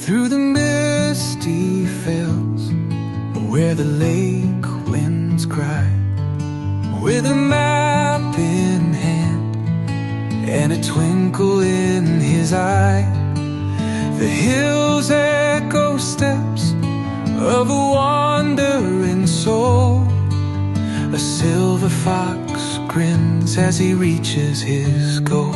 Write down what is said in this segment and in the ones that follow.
through the misty fells, where the lake winds cry, with a map in hand and a twinkle in his eye. The hills echo steps of a wandering soul. A silver fox grins as he reaches his goal.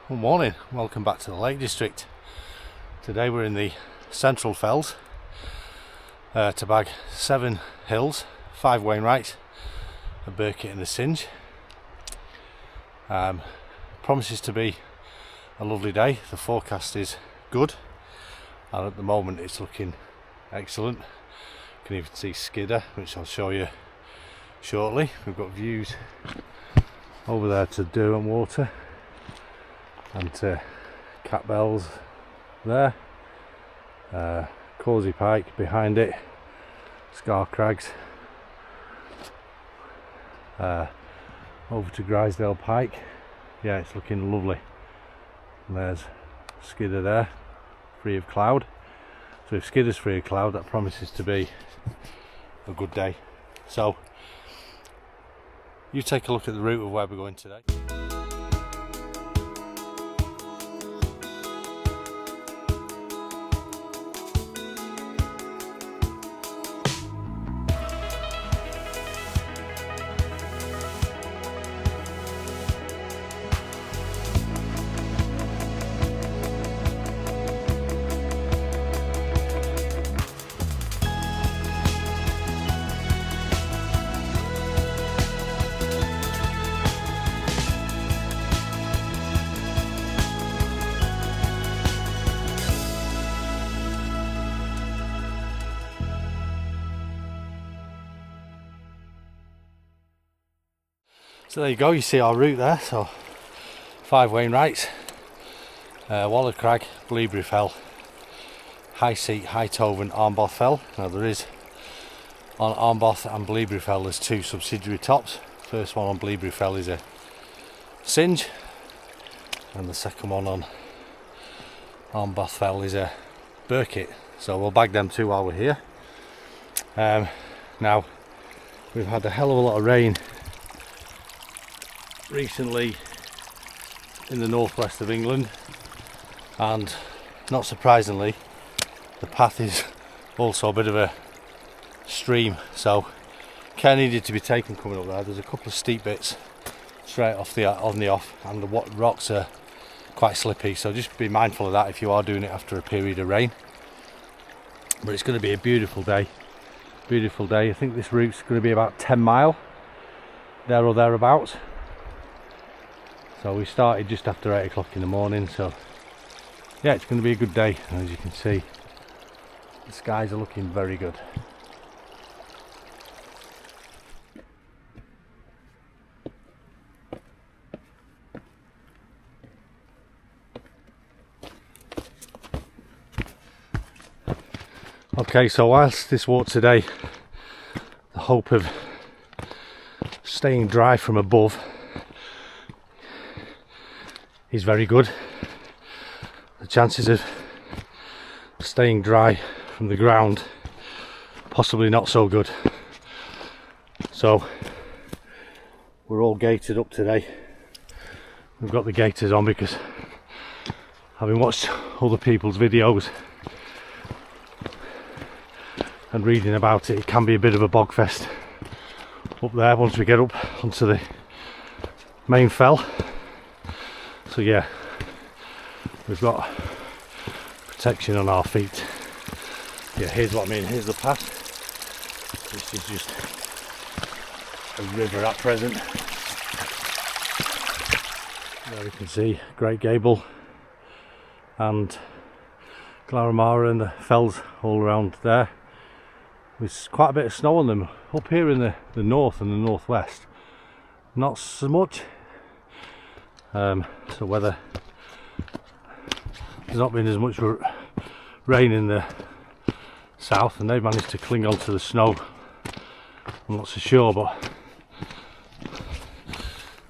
Good morning, welcome back to the Lake District. Today we're in the Central Fells to bag 7 hills, 5 Wainwrights, a Birkett and a Synge. Promises to be a lovely day. The forecast is good and at the moment it's looking excellent. You can even see Skidder, which I'll show you shortly. We've got views over there to Durham Water and to Cat Bells there, Causey Pike behind it, Scar Crags, over to Grisdale Pike. Yeah, it's looking lovely. And there's Skidder there, free of cloud. So if Skidder's free of cloud, that promises to be a good day. So you take a look at the route of where we're going today. So there you go, you see our route there. So 5 Wainwrights, Walla, Crag, Bleaberry Fell, High Seat, High Tove and Armboth Fell. Now there is on Armboth and Bleaberry Fell there's 2 subsidiary tops. First one on Bleaberry Fell is a Synge and the second one on Armboth Fell is a Birkett. So we'll bag them 2 while we're here. Now we've had a hell of a lot of rain recently in the northwest of England, and not surprisingly the path is also a bit of a stream, so care needed to be taken coming up there. There's a couple of steep bits straight off on the off, and the rocks are quite slippy, so just be mindful of that if you are doing it after a period of rain. But it's going to be a beautiful day. I think this route's going to be about 10 mile there or thereabouts. So we started just after 8 o'clock in the morning, so yeah, it's going to be a good day. And as you can see, the skies are looking very good. Okay, so whilst this walk today, the hope of staying dry from above is very good. The chances of staying dry from the ground possibly not so good. So we're all gated up today. We've got the gaiters on because having watched other people's videos and reading about it, it can be a bit of a bog fest up there once we get up onto the main fell. So yeah, we've got protection on our feet. Yeah, here's what I mean, here's the path. This is just a river at present. There we can see Great Gable and Glaramara and the fells all around there. There's quite a bit of snow on them. Up here in the north and the northwest, not so much. So whether there's not been as much rain in the south and they've managed to cling onto the snow, I'm not so sure, but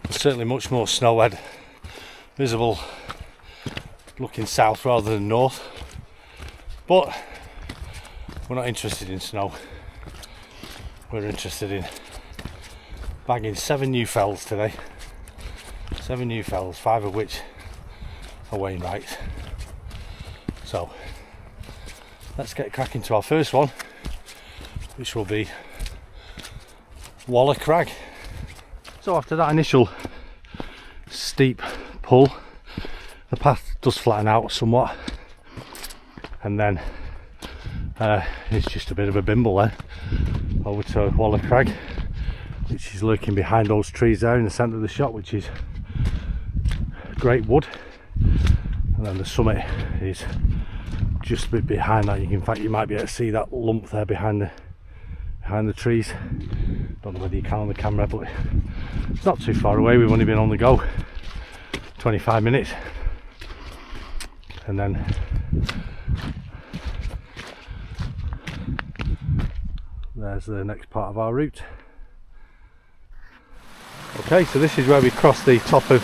there's certainly much more snowhead visible looking south rather than north. But we're not interested in snow, we're interested in bagging 7 new fells today. 7 new fells, 5 of which are Wainwrights. So let's get cracking to our first one, which will be Walla Crag. So after that initial steep pull, the path does flatten out somewhat, and then it's just a bit of a bimble then over to Walla Crag, which is lurking behind those trees there in the centre of the shot, which is great wood. And then the summit is just a bit behind that. In fact, you might be able to see that lump there behind the trees. Don't know whether you can on the camera, but it's not too far away. We've only been on the go 25 minutes, and then there's the next part of our route. Okay, so this is where we cross the top of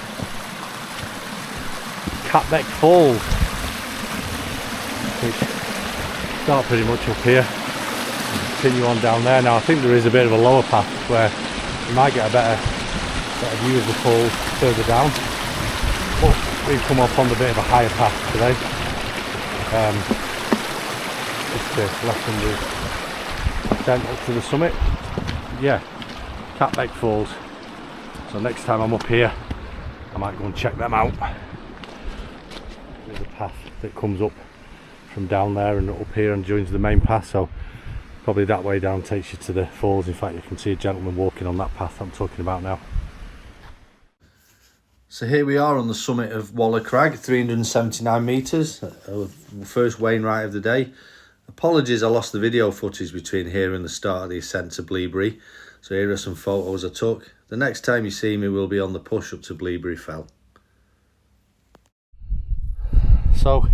Catbeck Falls, which start pretty much up here and continue on down there. Now I think there is a bit of a lower path where you might get a better view of the falls further down, but we've come up on a bit of a higher path today, just to lessen the descent up to the summit. Yeah, Catbeck Falls. So next time I'm up here I might go and check them out. There's a path that comes up from down there and up here and joins the main path, so probably that way down takes you to the falls. In fact, you can see a gentleman walking on that path I'm talking about now. So here we are on the summit of Walla Crag, 379 metres, first Wainwright of the day. Apologies, I lost the video footage between here and the start of the ascent to Bleaberry, so here are some photos I took. The next time you see me will be on the push up to Bleaberry Fell. So,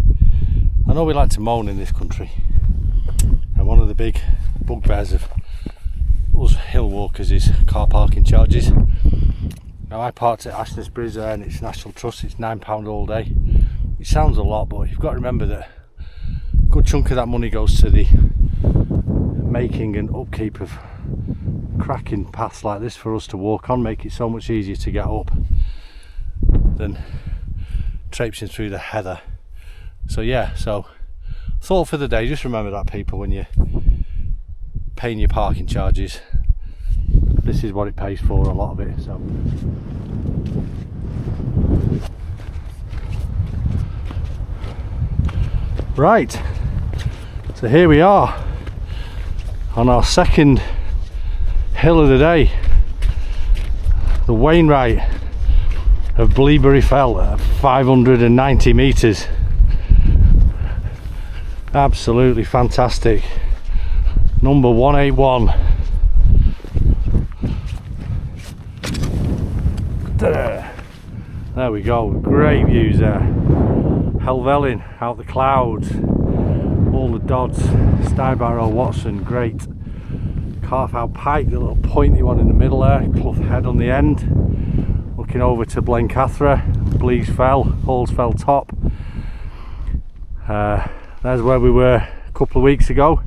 I know we like to moan in this country, and one of the big bugbears of us hill walkers is car parking charges. Now I parked at Ashnesbridge there and it's National Trust, it's £9 all day. It sounds a lot, but you've got to remember that a good chunk of that money goes to the making and upkeep of cracking paths like this for us to walk on, make it so much easier to get up than traipsing through the heather. So yeah, so thought for the day, just remember that, people, when you're paying your parking charges, this is what it pays for, a lot of it. So right, so here we are on our second hill of the day, the Wainwright of Bleaberry Fell at 590 metres. Absolutely fantastic. Number 181. There we go, great views there. Helvellyn out the clouds, all the Dodds, Stybarrow, Watson, great. Carfowl Pike, the little pointy one in the middle there, Clough Head on the end. Looking over to Blencathra, Bleaberry Fell, Halls Fell top. There's where we were a couple of weeks ago.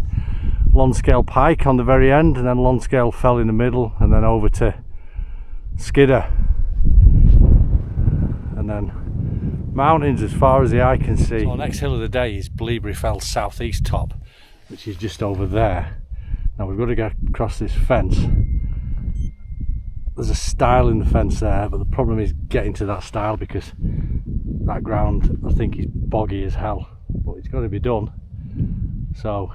Lonscale Pike on the very end, and then Lonscale Fell in the middle, and then over to skidder, and then mountains as far as the eye can see. So our next hill of the day is Bleaberry Fell southeast top, which is just over there. Now we've got to get across this fence. There's a stile in the fence there, but the problem is getting to that stile because that ground I think is boggy as hell, but it's got to be done. So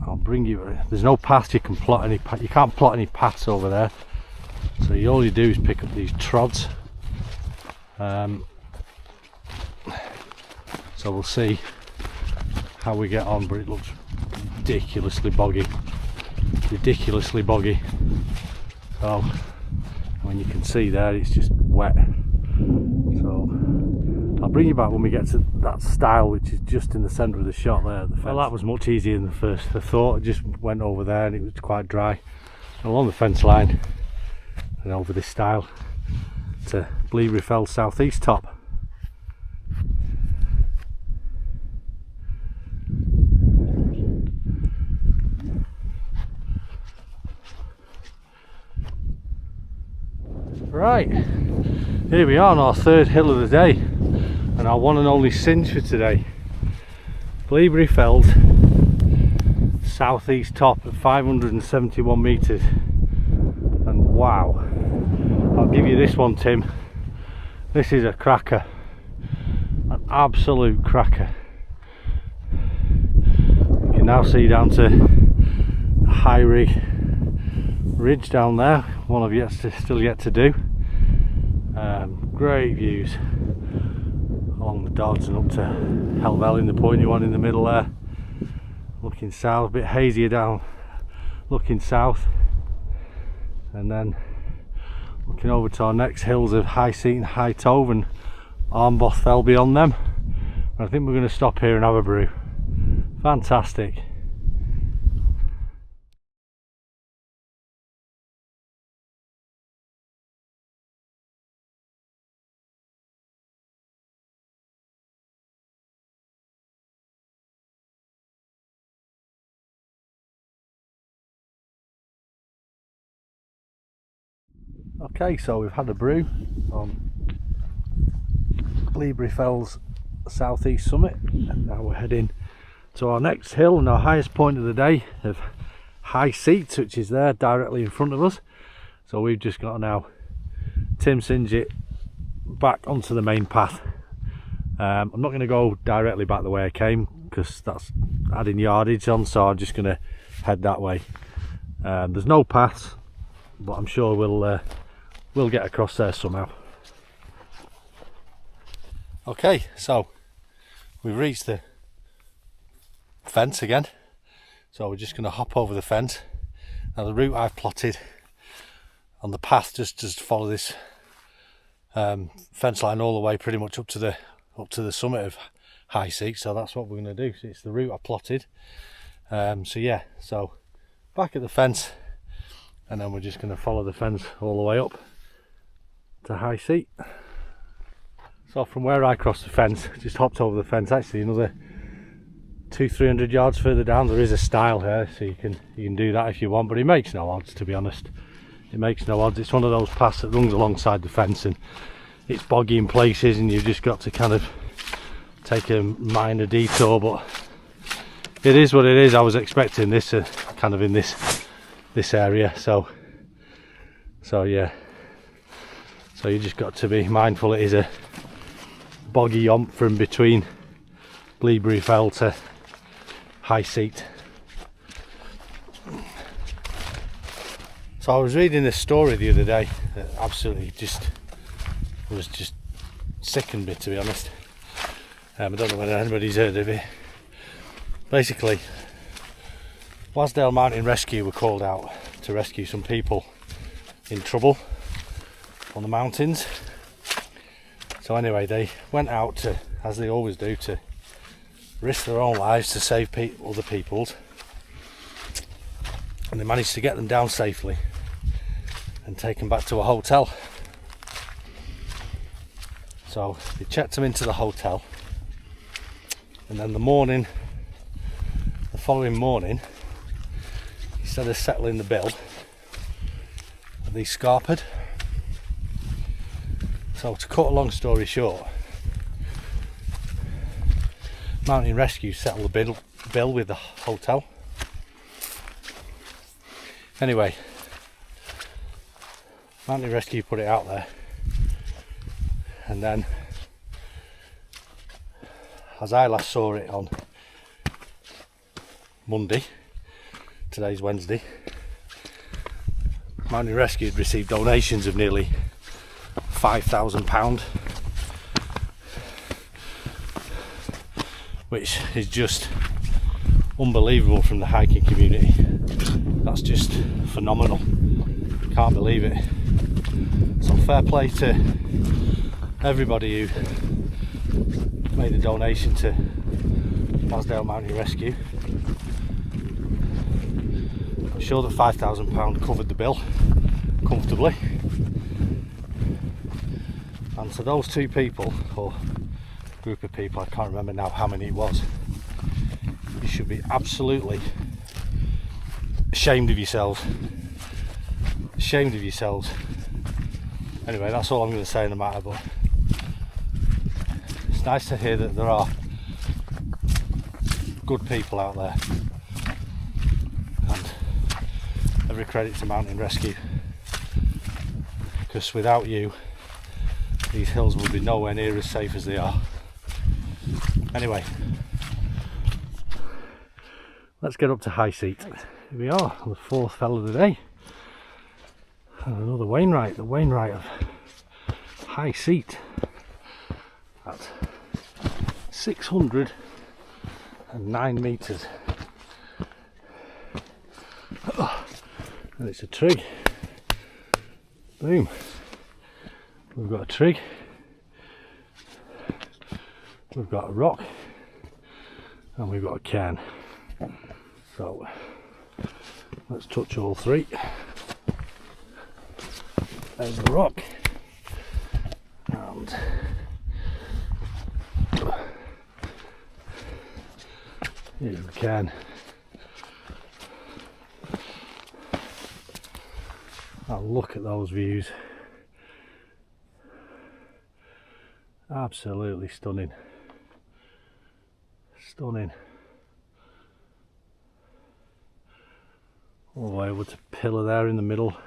I'll bring you, there's no path you can plot any, you can't plot any paths over there, so all you do is pick up these trods. So we'll see how we get on, but it looks ridiculously boggy. So when you can see there, it's just wet. So I'll bring you back when we get to that stile, which is just in the centre of the shot there at the fence. Well, that was much easier than the first. I thought I just went over there and it was quite dry. Along the fence line and over this stile to Bleaberry Fell southeast top. Right, here we are on our third hill of the day and our one and only Synge for today. Bleaberry Fell southeast top at 571 metres, and wow, I'll give you this one, Tim, this is a cracker, an absolute cracker. You can now see down to the high ridge down there, one I've still yet to do. Great views along the Dodds and up to Helvellyn, the pointy one in the middle there, looking south, a bit hazier down looking south, and then looking over to our next hills of High Seat and High Tove, and Armboth Fell beyond them. And I think we're going to stop here and have a brew. Fantastic. Okay, so we've had a brew on Bleaberry Fell's southeast summit, and now we're heading to our next hill and our highest point of the day of High Seat, which is there directly in front of us. So we've just got to now Synge it back onto the main path. I'm not going to go directly back the way I came because that's adding yardage on, so I'm just going to head that way. There's no paths, but I'm sure we'll get across there somehow. Okay, so we've reached the fence again, so we're just going to hop over the fence. Now the route I've plotted on the path just follow this fence line all the way pretty much up to the summit of High Seat, so that's what we're going to do. So it's the route I plotted. So yeah, so back at the fence, and then we're just going to follow the fence all the way up to High Seat. So from where I crossed the fence, just hopped over the fence, actually another 200-300 yards further down there is a stile here, so you can do that if you want, but it makes no odds, to be honest. It makes no odds. It's one of those paths that runs alongside the fence and it's boggy in places and you've just got to kind of take a minor detour, but it is what it is. I was expecting this kind of in this area, so yeah, so you just got to be mindful it is a boggy yomp from between Bleaberry Fell to High Seat. So I was reading this story the other day that absolutely was just sickened me, to be honest. I don't know whether anybody's heard of it. Basically, Wasdale Mountain Rescue were called out to rescue some people in trouble on the mountains. So anyway, they went out to, as they always do, to risk their own lives to save other people's, and they managed to get them down safely and take them back to a hotel. So they checked them into the hotel, and then the following morning, instead of settling the bill, these scarpered. So to cut a long story short, Mountain Rescue settled the bill with the hotel. Anyway, Mountain Rescue put it out there, and then as I last saw it on Monday, today's Wednesday, Mountain Rescue had received donations of nearly £5,000, which is just unbelievable from the hiking community. That's just phenomenal. Can't believe it. So fair play to everybody who made a donation to Wasdale Mountain Rescue. I'm sure that £5,000 covered the bill comfortably. And to those two people, or group of people, I can't remember now how many it was, you should be absolutely ashamed of yourselves. Ashamed of yourselves. Anyway, that's all I'm going to say in the matter, but it's nice to hear that there are good people out there, and every credit to Mountain Rescue, because without you these hills would be nowhere near as safe as they are. Anyway, let's get up to High Seat. Here we are on the fourth fell of the day, and another Wainwright, the Wainwright of High Seat at 609 metres. And it's a trig. Boom. We've got a trig. We've got a rock. And we've got a cairn. So let's touch all three. There's the rock. And here's the cairn. Oh, look at those views. Absolutely stunning. Stunning. All the way over to pillar there in the middle.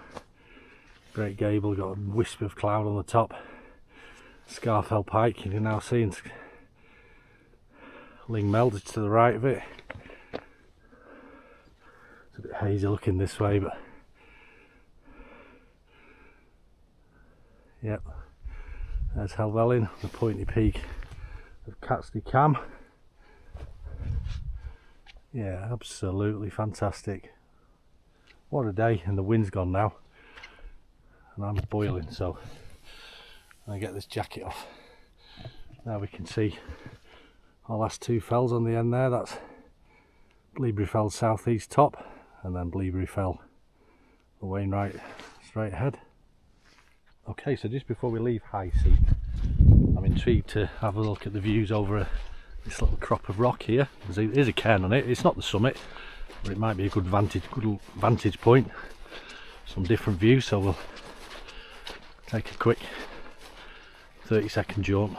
Great gable, got a wisp of cloud on the top. Scarfell Pike, you can now see, and Ling Meldage to the right of it. It's a bit hazy looking this way, but yep, there's Helvellyn, the pointy peak of Catsley Cam. Yeah, absolutely fantastic. What a day, and the wind's gone now, and I'm boiling, so I get this jacket off. Now we can see our last two fells on the end there. That's Bleaberry Fell southeast top, and then Bleaberry Fell, the Wainwright straight ahead. Okay, so just before we leave High Seat, I'm intrigued to have a look at the views over this little crop of rock here. There's a cairn on it. It's not the summit, but it might be a good vantage point. Some different views, so we'll take a quick 30-second jaunt.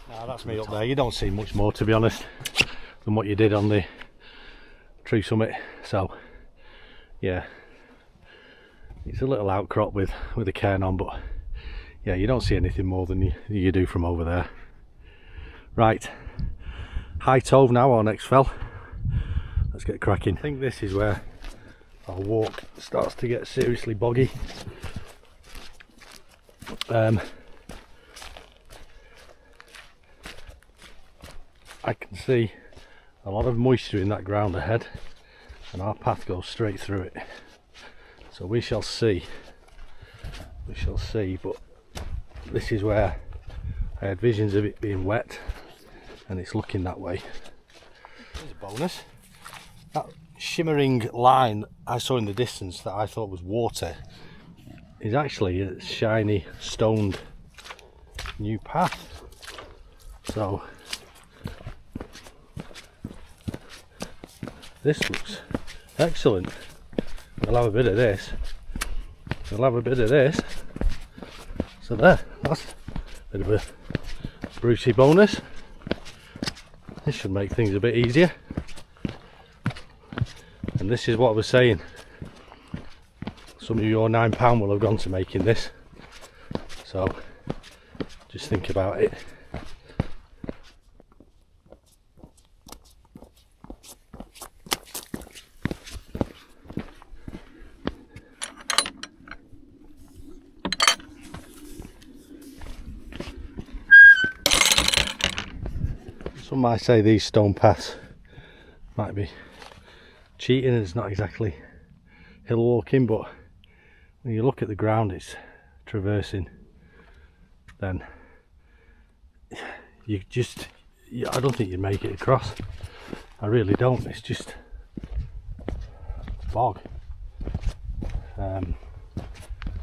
Now that's me up there. You don't see much more, to be honest, than what you did on the true summit. So yeah, it's a little outcrop with a cairn on, but yeah, you don't see anything more than you do from over there. Right, High Tove now, our next fell. Let's get cracking. I think this is where our walk starts to get seriously boggy. I can see a lot of moisture in that ground ahead, and our path goes straight through it. So we shall see. We shall see, but this is where I had visions of it being wet, and it's looking that way. Here's a bonus. That shimmering line I saw in the distance that I thought was water is actually a shiny stoned new path. So this looks excellent. I'll have a bit of this. we'll have a bit of this. So there, that's a bit of a Brucey bonus. This should make things a bit easier. And this is what I was saying. Some of your £9 will have gone to making this. So just think about it. Some might say these stone paths might be cheating, it's not exactly hill walking, but when you look at the ground it's traversing, then you just, I don't think you'd make it across. I really don't. It's just bog.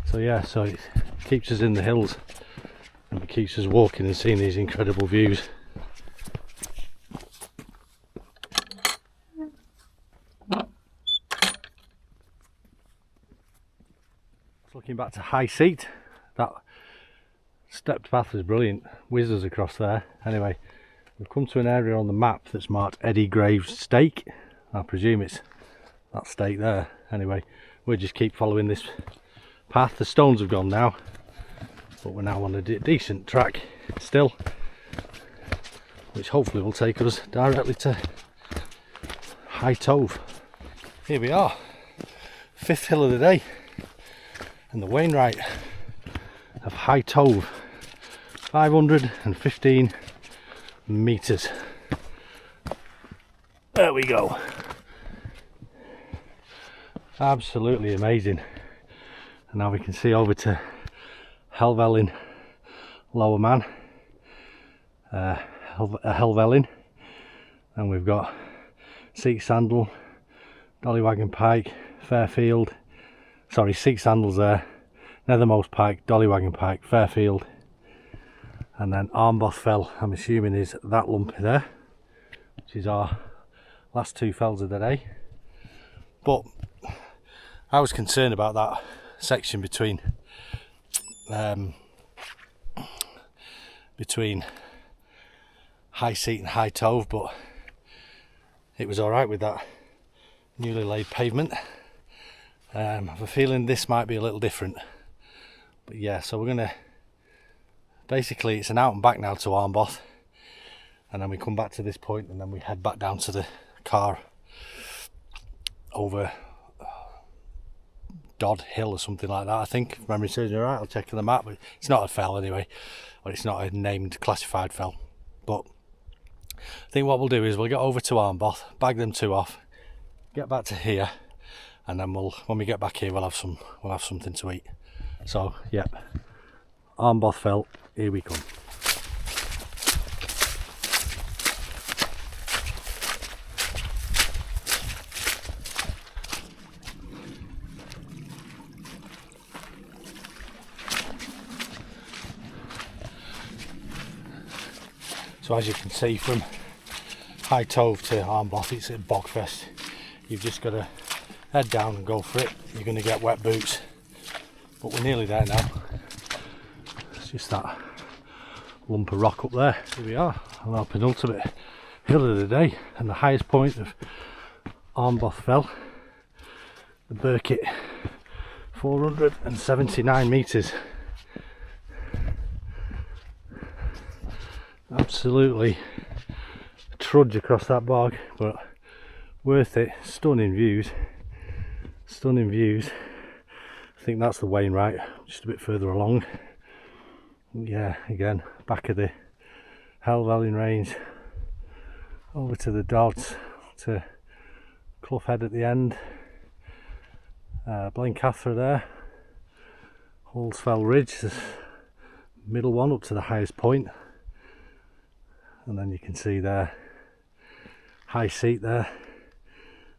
So yeah, so it keeps us in the hills and it keeps us walking and seeing these incredible views. Looking back to High Seat, that stepped path was brilliant, whizzes across there. Anyway, we've come to an area on the map that's marked Eddie Graves Stake. I presume it's that stake there. Anyway, we'll just keep following this path. The stones have gone now, but we're now on a decent track still, which hopefully will take us directly to High Tove. Here we are, 5th hill of the day. And the Wainwright of High Tove, 515 metres. There we go. Absolutely amazing. And now we can see over to Helvellyn Lower Man, Helvellyn, and we've got Seek Sandal, Dollywagon Pike, Fairfield. Sorry, Seek Sandals there, Nethermost Pike, Dollywagon Pike, Fairfield, and then Armboth Fell, I'm assuming is that lump there, which is our last 2 fells of the day. But I was concerned about that section between High Seat and High Tove, but it was alright with that newly laid pavement. I have a feeling this might be a little different, but yeah, so we're gonna, basically it's an out and back now to Armboth, and then we come back to this point and then we head back down to the car over Dodd Hill or something like that, I think, if memory serves me right. I'll check on the map, but it's not a fell anyway, or it's not a named classified fell. But I think what we'll do is we'll get over to Armboth, bag them 2 off, get back to here, and then when we get back here we'll have something to eat. So yeah, Armboth Fell, here we come. So as you can see, from High Tove to Armboth, it's a bogfest. You've just got to head down and go for it. You're going to get wet boots, but we're nearly there now. It's just that lump of rock up there. Here we are on our penultimate hill of the day, and the highest point of Armboth Fell, the Birkett, 479 metres. Absolutely a trudge across that bog, but worth it. Stunning views. Stunning views. I think that's the Wainwright, just a bit further along. Yeah, again, back of the Helvellyn range, over to the Dodds, to Clough Head at the end, Blencathra there, Hullsfell Ridge, the middle one up to the highest point, and then you can see there High Seat there,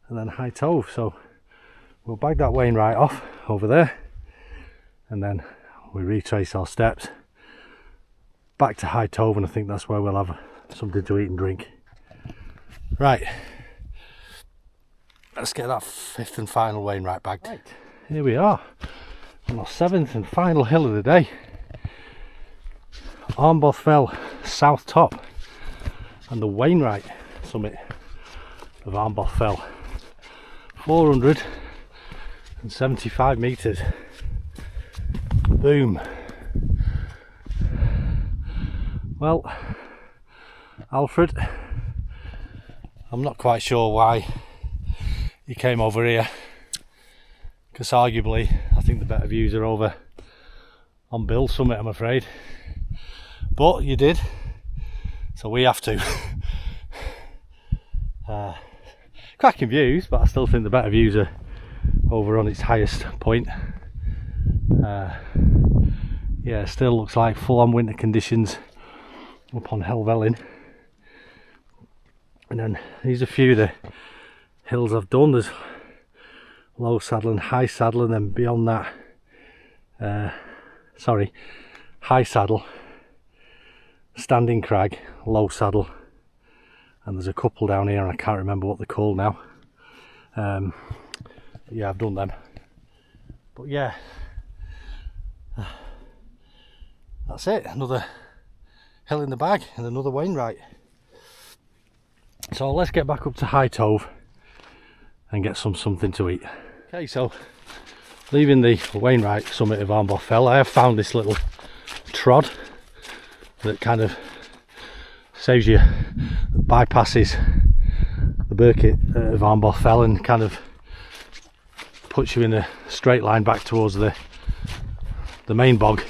and then High Tove. So we'll bag that Wainwright off over there, and then we retrace our steps back to High Tove, and I think that's where we'll have something to eat and drink. Right, let's get that 5th and final Wainwright bagged. Right, here we are, on our 7th and final hill of the day, Armboth Fell South Top and the Wainwright summit of Armboth Fell. 475 metres. Boom. Well, Alfred, I'm not quite sure why you came over here, because arguably I think the better views are over on Bill's summit, I'm afraid, but you did, so we have to. Cracking views, but I still think the better views are over on its highest point. Yeah, still looks like full-on winter conditions up on Helvellyn. And then these are a few of the hills I've done. There's low saddle and high saddle, and then beyond that, high saddle, standing crag, low saddle, and there's a couple down here and I can't remember what they're called now. Yeah, I've done them, but yeah, that's it. Another hill in the bag and another Wainwright. So let's get back up to High Tove and get something to eat. Okay, so leaving the Wainwright summit of Armboth Fell, I have found this little trod that kind of saves you, bypasses the Birkett of Armboth Fell and kind of puts you in a straight line back towards the main bog.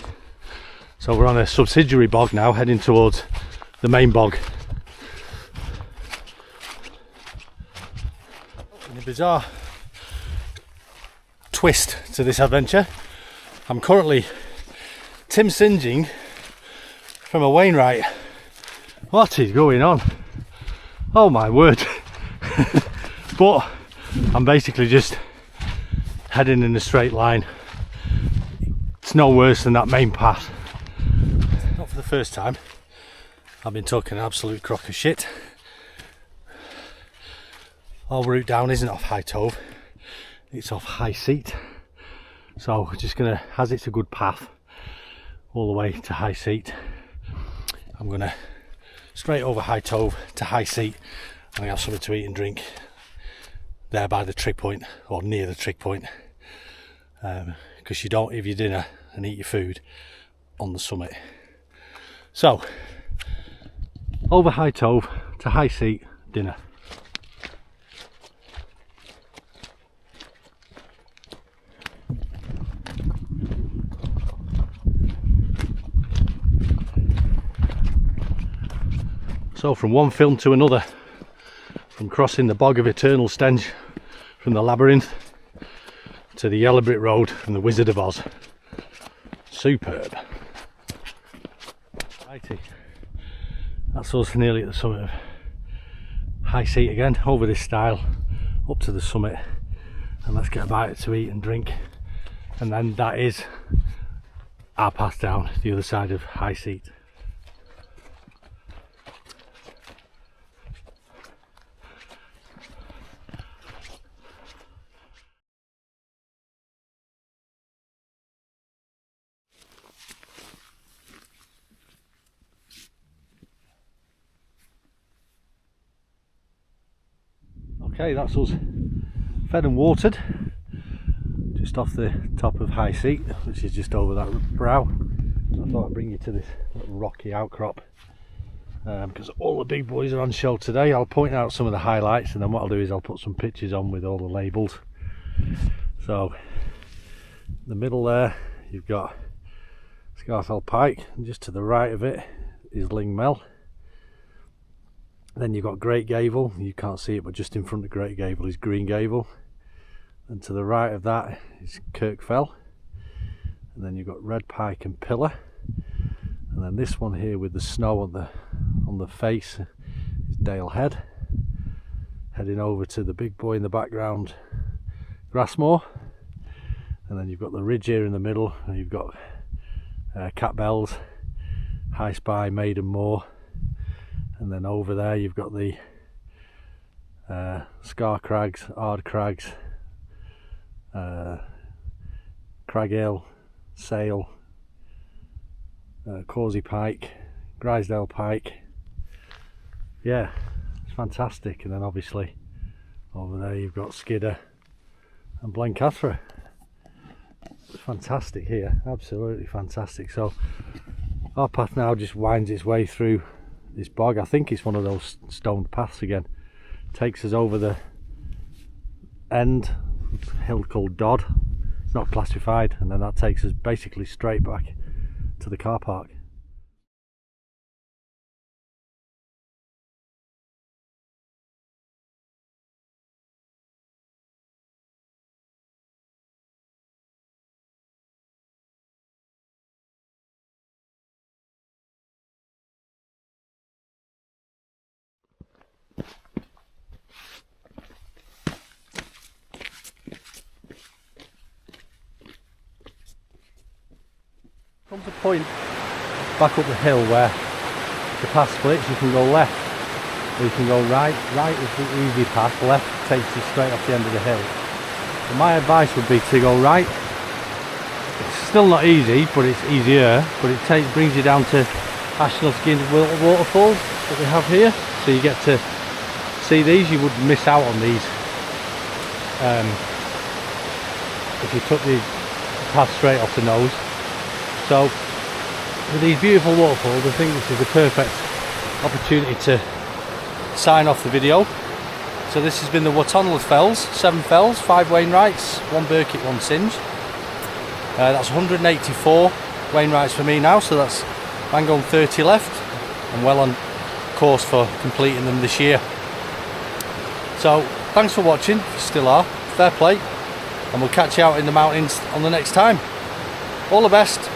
So we're on a subsidiary bog now, heading towards the main bog. In a bizarre twist to this adventure, I'm currently Syngeing from a Wainwright. What is going on? Oh my word. But I'm basically just heading in a straight line. It's no worse than that main path. Not for the first time. I've been talking an absolute crock of shit. Our route down isn't off High Tove, it's off High Seat. So we're just gonna, as it's a good path all the way to High Seat, I'm gonna straight over High Tove to High Seat and have something to eat and drink there by the trig point, or near the trig point, because you don't have your dinner and eat your food on the summit. So over High Tove to High Seat, dinner. So from one film to another, from crossing the bog of eternal stench from the labyrinth to the yellow brick road from the Wizard of Oz. Superb. Righty, that's us nearly at the summit of High Seat again, over this stile up to the summit, and let's get a bite to eat and drink, and then that is our path down the other side of High Seat. Okay, that's us fed and watered just off the top of High Seat, which is just over that brow. I thought I'd bring you to this little rocky outcrop because all the big boys are on show today. I'll point out some of the highlights, and then what I'll do is I'll put some pictures on with all the labels. So in the middle there you've got Scarfell Pike, and just to the right of it is Ling Mel. Then you've got Great Gavel, you can't see it, but just in front of Great Gavel is Green Gavel, and to the right of that is Kirk Fell, and then you've got Red Pike and Pillar, and then this one here with the snow on the face is Dale Head. Heading over to the big boy in the background, Grassmore, and then you've got the ridge here in the middle, and you've got Cat Bells, High Spy, Maiden Moor. And then over there you've got the Scar Crags, Ard Crags, Crag, Sail, Causey Pike, Grisdale Pike. Yeah, it's fantastic. And then obviously over there you've got Skidder and Blencathra. It's fantastic here, absolutely fantastic. So our path now just winds its way through this bog. I think it's one of those stoned paths again. Takes us over the end, a hill called Dodd. It's not classified, and then that takes us basically straight back to the car park. Comes a point back up the hill where the path splits. You can go left or you can go right. Right is the easy path, left takes you straight off the end of the hill. So my advice would be to go right. It's still not easy, but it's easier, but it brings you down to Ashnell Skinned waterfalls that we have here, so you get to see these. You would miss out on these if you took the path straight off the nose. So with these beautiful waterfalls, I think this is the perfect opportunity to sign off the video. So this has been the Watendlath Fells, 7 fells, 5 Wainwrights, 1 Birkett, 1 Synge. That's 184 Wainwrights for me now, so that's bang on 30 left. I'm well on course for completing them this year. So thanks for watching, if you still are, fair play, and we'll catch you out in the mountains on the next time. All the best.